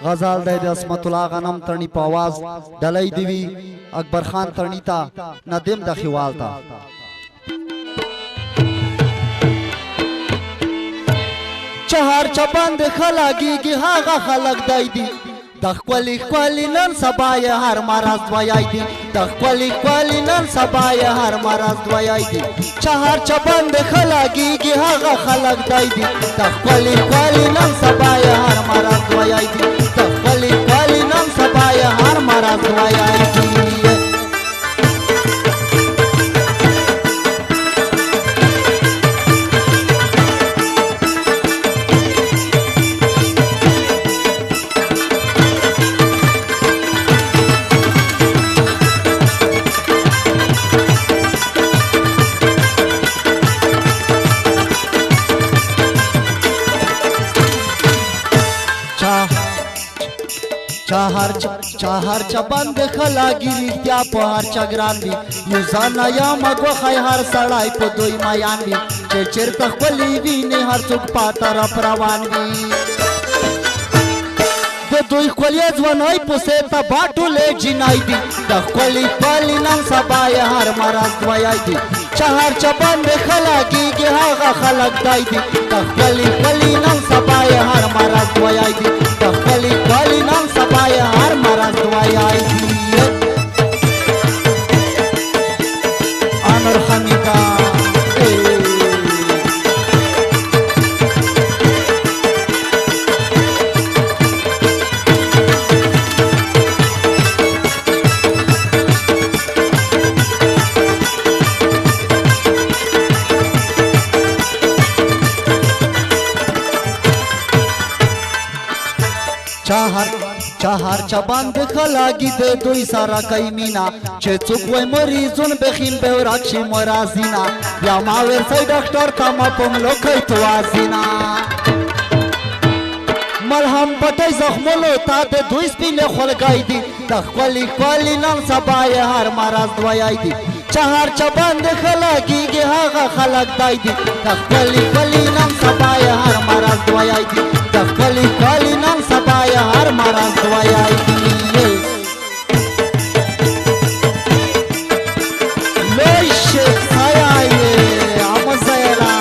غزال دی د عصمت الله غنم ترنی په आवाज ډلۍ دی وی اکبر خان ترنی تا ندیم د خیوال تا چهار چبند خلاګيږي هغه خلق دی دی د خپل خپل نن سبا یې هر مرز دویای دی د خپل خپل نن سبا یې هر مرز دویای دی چهار چبند خلاګيږي هغه خلق دی دی د خپل خپل نن سبا یې هر مرز دویای دی د خپل خپل نن سبا یې هر مرز دویای دی چهار چبند خلاګي رښتیا په هر چګران وي یو ځان یا مګو خای هر سړای په دوی میان وي چې چیرته خپلې وینې هر څوک په طرف روان وي د دوی ښکلې ځوانۍ پسې ته باټولې جنای دي د ښکلې خپلې نن سبا یې هر مرز دویای دي چهار چبند خلاګيږي هغه خلق دی دي د ښکلې خپلې نن سبا یې هر مرز دویای دي د ښکلې خپلې نن سبا یې هر مرز دویای دي انور حمیدا چهار چبند خلاګي د دوی سره کوي مینا چې څوک وای مریضون بخیل به راکشي مرازینا یا ما ورسای ډاکټر تا ما پملو کوي توازینا ملهم پټي زخمونو تا د دوی سپینه خلګای دي د خپل خپل نن سبا یې هر مرز دویای دي چهار چبند خلاګيږي هغه خلق دی دي د خپل خپل نن سبا یې هر مرز دویای دي د خپل خپل نن سبا یې هر مرز دویای دي لوی شیخ سایه امزیلا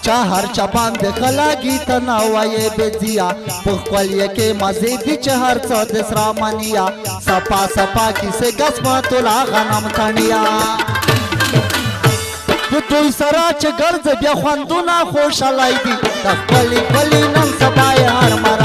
چهار چبند خلاګي تناوي بزیا په خپل کې مزه دي چهار څو د سرا منیا صفا صفا کی سے غسمت لا غنم تنیا دوی سره چې ګرځ بیا خوندونه خوشالای دي د خپل نن سبا هر مرا